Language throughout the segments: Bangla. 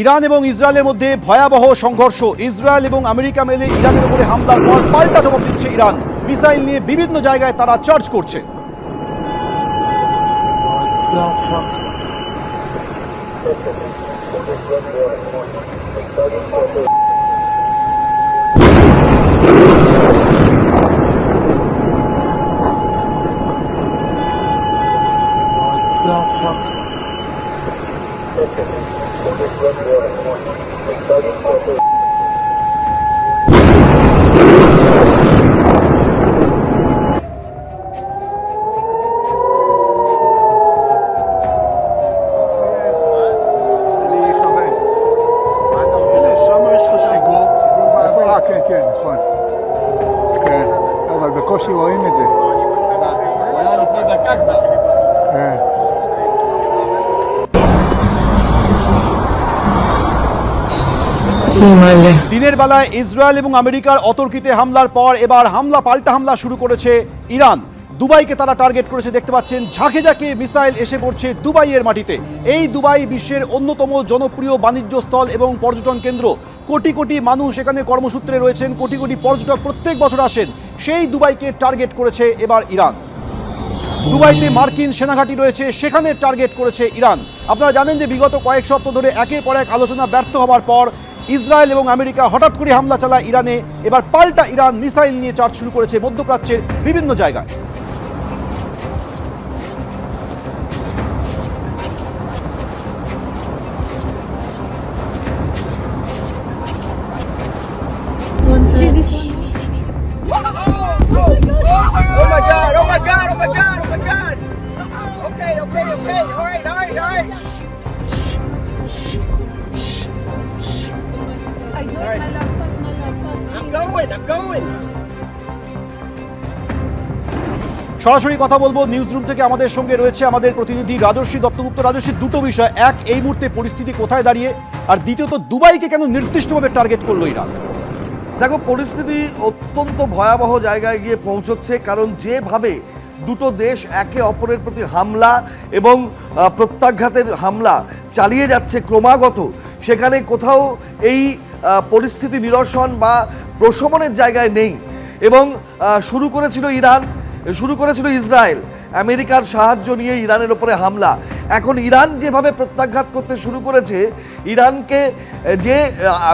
ইরান এবং ইসরায়েলের মধ্যে ভয়াবহ সংঘর্ষ। ইসরায়েল এবং আমেরিকা মিলে ইরানের উপরে হামলার পর পাল্টা জবাব দিচ্ছে ইরান। মিসাইল নিয়ে বিভিন্ন জায়গায় তারা চার্জ করছে। כן, נכון. כן, אבל בקושי רואים את זה. הוא היה לפני דקה כבר. כן. দিনের বেলায় ইসরায়েল এবং আমেরিকার অতর্কিতে হামলার পর এবার পাল্টা হামলা শুরু করেছে ইরান। দুবাইকে তারা টার্গেট করেছে। দেখতে পাচ্ছেন ঝাঁকে ঝাঁকে মিসাইল এসে পড়ছে দুবাইয়ের মাটিতে। এই দুবাই বিশ্বের অন্যতম জনপ্রিয় বাণিজ্য স্থল এবং পর্যটন কেন্দ্র। কোটি কোটি মানুষ এখানে কর্মসূত্রে রয়েছেন, কোটি কোটি পর্যটক প্রত্যেক বছর আসেন। সেই দুবাইকে টার্গেট করেছে এবার ইরান। দুবাইতে মার্কিন সেনাঘাঁটি রয়েছে, সেখানে টার্গেট করেছে ইরান। আপনারা জানেন যে বিগত কয়েক সপ্তাহ ধরে একের পর এক আলোচনা ব্যর্থ হওয়ার পর ইসরায়েল এবং আমেরিকা হঠাৎ করে হামলা চালায় ইরানে। এবার পাল্টা ইরান মিসাইল নিয়ে চার্জ শুরু করেছে মধ্যপ্রাচ্যের বিভিন্ন জায়গায়। Oh my god, oh my god, oh my god, oh my god. Okay, all right. I do it, my love first, I'm please. going. সরাসরি কথা বলবো নিউজ রুম থেকে। আমাদের সঙ্গে রয়েছে আমাদের প্রতিনিধি রাজস্বী দত্তগুপ্ত। রাজস্বী, দুটো বিষয়, এক, এই মুহূর্তে পরিস্থিতি কোথায় দাঁড়িয়ে, আর দ্বিতীয়ত দুবাইকে কেন নির্দিষ্টভাবে টার্গেট করলো ইরান? দেখো, পরিস্থিতি অত্যন্ত ভয়াবহ জায়গায় গিয়ে পৌঁছচ্ছে, কারণ যেভাবে দুটো দেশ একে অপরের প্রতি হামলা এবং প্রত্যাঘাতের হামলা চালিয়ে যাচ্ছে ক্রমাগত, সেখানে কোথাও এই পরিস্থিতি নিরসন বা প্রশমনের জায়গায় নেই। এবং শুরু করেছিল ইরান, শুরু করেছিল ইসরায়েল, আমেরিকার সাহায্য নিয়ে ইরানের ওপরে হামলা। এখন ইরান যেভাবে প্রত্যাঘাত করতে শুরু করেছে, ইরানকে যে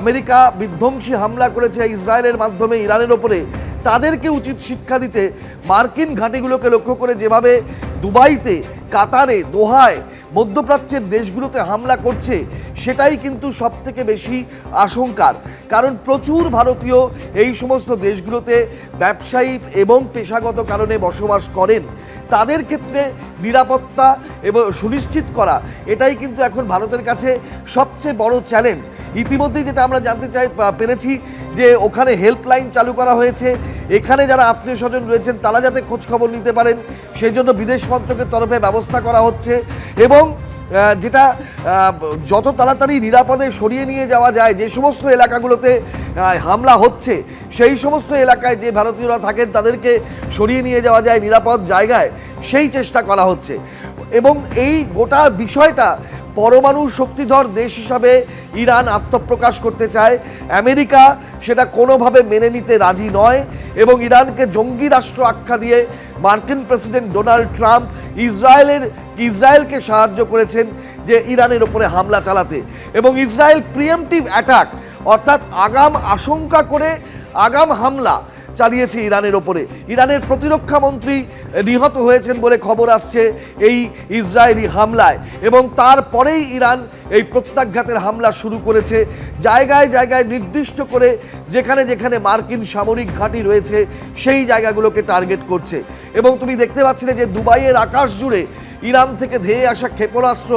আমেরিকা বিধ্বংসী হামলা করেছে ইসরায়েলের মাধ্যমে ইরানের ওপরে, তাদেরকে উচিত শিক্ষা দিতে মার্কিন ঘাঁটিগুলোকে লক্ষ্য করে যেভাবে দুবাইতে, কাতারে, দোহায়, মধ্যপ্রাচ্যের দেশগুলোতে হামলা করছে, সেটাই কিন্তু সবথেকে বেশি আশঙ্কার। কারণ প্রচুর ভারতীয় এই সমস্ত দেশগুলোতে ব্যবসায়ী এবং পেশাগত কারণে বসবাস করেন। তাদের ক্ষেত্রে নিরাপত্তা এবং সুনিশ্চিত করা, এটাই কিন্তু এখন ভারতের কাছে সবচেয়ে বড় চ্যালেঞ্জ। ইতিমধ্যেই যেটা আমরা জানতে পেরেছি যে ওখানে হেল্পলাইন চালু করা হয়েছে। এখানে যারা আত্মীয় স্বজন রয়েছেন তারা যাতে খোঁজখবর নিতে পারেন, সেই জন্য বিদেশ মন্ত্রকের তরফে ব্যবস্থা করা হচ্ছে। এবং যেটা যত তাড়াতাড়ি নিরাপদে সরিয়ে নিয়ে যাওয়া যায়, যে সমস্ত এলাকাগুলোতে হামলা হচ্ছে সেই সমস্ত এলাকায় যে ভারতীয়রা থাকেন তাদেরকে সরিয়ে নিয়ে যাওয়া যায় নিরাপদ জায়গায়, সেই চেষ্টা করা হচ্ছে। এবং এই গোটা বিষয়টা পরমাণু শক্তিধর দেশ হিসাবে ইরান আত্মপ্রকাশ করতে চায়। আমেরিকা সেটা কোনোভাবে মেনে নিতে রাজি নয় এবং ইরানকে জঙ্গি রাষ্ট্র আখ্যা দিয়ে মার্কিন প্রেসিডেন্ট ডোনাল্ড ট্রাম্প ইসরায়েলকে সাহায্য করেছেন যে ইরানের ওপরে হামলা চালাতে। এবং ইসরায়েল প্রিএমটিভ অ্যাটাক, অর্থাৎ আগাম আশঙ্কা করে আগাম হামলা চালিয়েছে ইরানের ওপরে। ইরানের প্রতিরক্ষা মন্ত্রী নিহত হয়েছেন বলে খবর আসছে এই ইসরায়েলি হামলায়, এবং তারপরেই ইরান এই প্রত্যাঘাতের হামলা শুরু করেছে জায়গায় জায়গায় নির্দিষ্ট করে, যেখানে যেখানে মার্কিন সামরিক ঘাঁটি রয়েছে সেই জায়গাগুলোকে টার্গেট করছে। এবং তুমি দেখতে পাচ্ছিলে যে দুবাইয়ের আকাশ জুড়ে ইরান থেকে ধেয়ে আসা ক্ষেপণাস্ত্র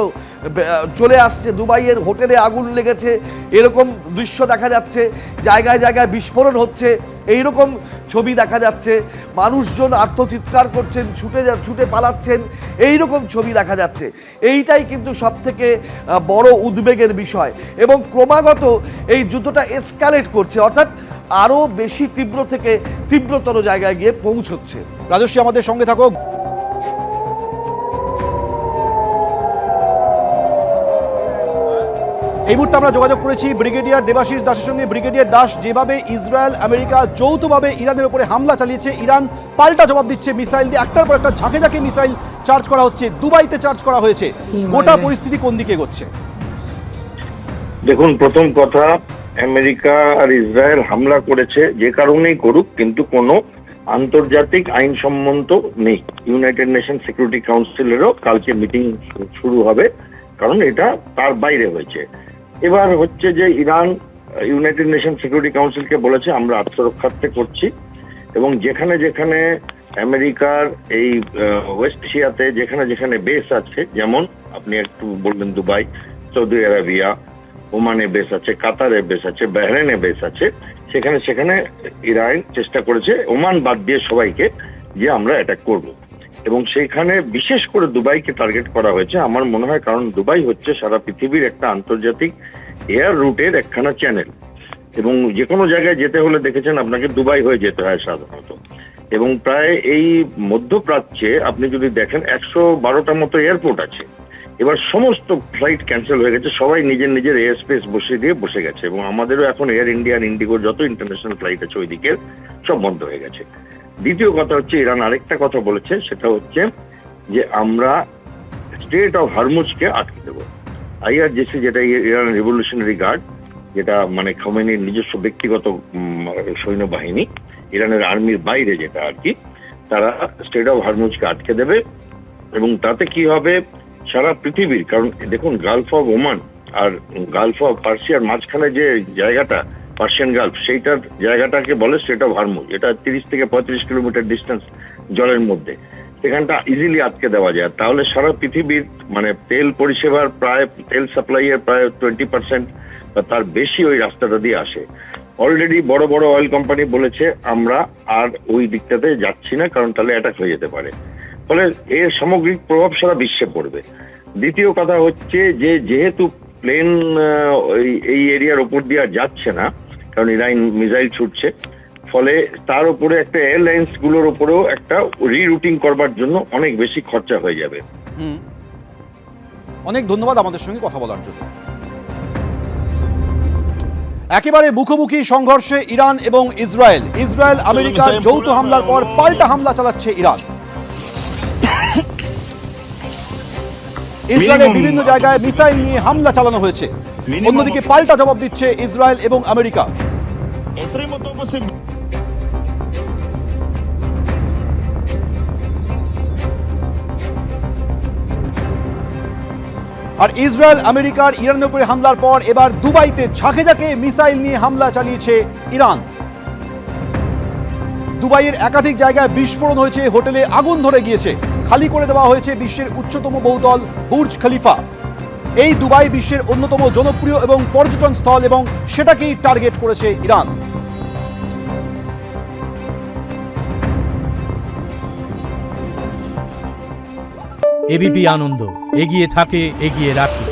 চলে আসছে। দুবাইয়ের হোটেলে আগুন লেগেছে, এরকম দৃশ্য দেখা যাচ্ছে। জায়গায় জায়গায় বিস্ফোরণ হচ্ছে, এইরকম ছবি দেখা যাচ্ছে। মানুষজন আর্তচিৎকার করছেন, ছুটে পালাচ্ছেন, এইরকম ছবি দেখা যাচ্ছে। এইটাই কিন্তু সবথেকে বড় উদ্বেগের বিষয়। এবং ক্রমাগত এই যুদ্ধটা এসকালেট করছে, অর্থাৎ আরও বেশি তীব্র থেকে তীব্রতর জায়গায় গিয়ে পৌঁছচ্ছে। রাজস্বী, আমাদের সঙ্গে থাকো। এই মুহূর্তে আমরা যোগাযোগ করেছি ব্রিগেডিয়ার দেবাশিস দাসের সঙ্গে। ব্রিগেডিয়ার দাস, যেভাবে ইসরায়েল আমেরিকা যৌথভাবে ইরানের উপরে হামলা চালিয়েছে, ইরান পাল্টা জবাব দিচ্ছে মিসাইল দিয়ে, একটার পর একটা ঝাঁকে ঝাঁকে মিসাইল চার্জ করা হচ্ছে, দুবাইতে চার্জ করা হয়েছে, গোটা পরিস্থিতি কোন দিকে এগোচ্ছে? দেখুন, প্রথম কথা, আমেরিকা আর ইসরায়েল হামলা করেছে যে কারণেই করুক, কিন্তু কোনো আন্তর্জাতিক আইনসম্মত নেই। ইউনাইটেড নেশন সিকিউরিটি কাউন্সিলেরও কালকে মিটিং শুরু হবে, কারণ এটা তার বাইরে হয়েছে। এবার হচ্ছে যে ইরান ইউনাইটেড নেশন সিকিউরিটি কাউন্সিলকে বলেছে আমরা আত্মরক্ষার্থে করছি, এবং যেখানে যেখানে আমেরিকার এই ওয়েস্ট এশিয়াতে যেখানে যেখানে বেস আছে, যেমন আপনি একটু বললেন দুবাই, সৌদি আরবিয়া, ওমানে বেস আছে, কাতারে বেস আছে, বাহরাইনে বেস আছে, সেখানে সেখানে ইরান চেষ্টা করেছে ওমান বাদ দিয়ে সবাইকে যে আমরা অ্যাটাক করব, এবং সেইখানে বিশেষ করে দুবাইকে টার্গেট করা হয়েছে আমার মনে হয়, কারণ দুবাই হচ্ছে সারা পৃথিবীর একটা আন্তর্জাতিক এয়ার রুটের একখানা চ্যানেল, এবং যে কোনো জায়গায় যেতে হলে দেখেছেন আপনাকে দুবাই হয়ে যেতে হয় সাধারণত। এবং প্রায় এই মধ্যপ্রাচ্যে আপনি যদি দেখেন 112টা মতো এয়ারপোর্ট আছে। এবার সমস্ত ফ্লাইট ক্যান্সেল হয়ে গেছে, সবাই নিজের নিজের এয়ার স্পেস বসিয়ে দিয়ে বসে গেছে, এবং আমাদেরও এখন এয়ার ইন্ডিয়া আর ইন্ডিগোর যত ইন্টারন্যাশনাল ফ্লাইট আছে ওই দিকের সব বন্ধ হয়ে গেছে। দ্বিতীয় কথা হচ্ছে, ইরান আরেকটা কথা বলেছে, সেটা হচ্ছে যে আমরা স্ট্রেট অফ হরমুজকে আটকে দেবো। IRGC, যেটা ইরান রেভলিউশনারি গার্ড, যেটা মানে খোমেনির নিজস্ব ব্যক্তিগত সৈন্যবাহিনী, ইরানের আর্মির বাইরে যেটা আর কি, তারা স্ট্রেট অফ হরমুজকে আটকে দেবে। এবং তাতে কি হবে, সারা পৃথিবীর, কারণ দেখুন গালফ অফ ওমান আর গালফ অফ পার্সিয়ার মাঝখানে যে জায়গাটা পার্সিয়ান গালফ, সেইটার জায়গাটাকে বলে স্ট্রেট অফ হরমুজ। এটা 30 থেকে 35 কিলোমিটার ডিস্টেন্স জলের মধ্যে, সেখানটা ইজিলি আটকে দেওয়া যায়। তাহলে সারা পৃথিবীর মানে তেল পরিষেবার প্রায়, তেল সাপ্লাইয়ের প্রায় 20% বা তার বেশি ওই রাস্তাটা দিয়ে আসে। অলরেডি বড় বড় অয়েল কোম্পানি বলেছে আমরা আর ওই দিকটাতে যাচ্ছি না, কারণ তাহলে অ্যাটাক হয়ে যেতে পারে। ফলে এর সামগ্রিক প্রভাব সারা বিশ্বে পড়বে। দ্বিতীয় কথা হচ্ছে যে যেহেতু প্লেন এই এরিয়ার উপর দিয়ে যাচ্ছে না, কারণ ইরান মিসাইল ছুটছে, ফলে তার উপরে একটা এয়ারলাইন্স গুলোর উপরেও একটা রিরুটিং করবার জন্য অনেক বেশি খরচা হয়ে যাবে। অনেক ধন্যবাদ আমাদের সঙ্গে কথা বলার জন্য। একেবারে মুখোমুখি সংঘর্ষে ইরান এবং ইসরায়েল। ইসরায়েল আমেরিকার যৌথ হামলার পর পাল্টা হামলা চালাচ্ছে ইরান। ইসরায়েলের বিভিন্ন জায়গায় মিসাইল নিয়ে হামলা চালানো হয়েছে, অন্যদিকে পাল্টা জবাব দিচ্ছে ইসরায়েল এবং আমেরিকা। আর ইসরায়েল আমেরিকার ইরানের উপরে হামলার পর এবার দুবাইতে ঝাঁকে ঝাঁকে মিসাইল নিয়ে হামলা চালিয়েছে ইরান। দুবাইয়ের একাধিক জায়গায় বিস্ফোরণ হয়েছে, হোটেলে আগুন ধরে গিয়েছে, খালি করে দেওয়া হয়েছে বিশ্বের উচ্চতম বহুতল বুর্জ খলিফা। এই দুবাই বিশ্বের অন্যতম জনপ্রিয় এবং পর্যটন স্থল, এবং সেটাকেই টার্গেট করেছে ইরান। এবিপি আনন্দ, এগিয়ে থাকে, এগিয়ে রাখে।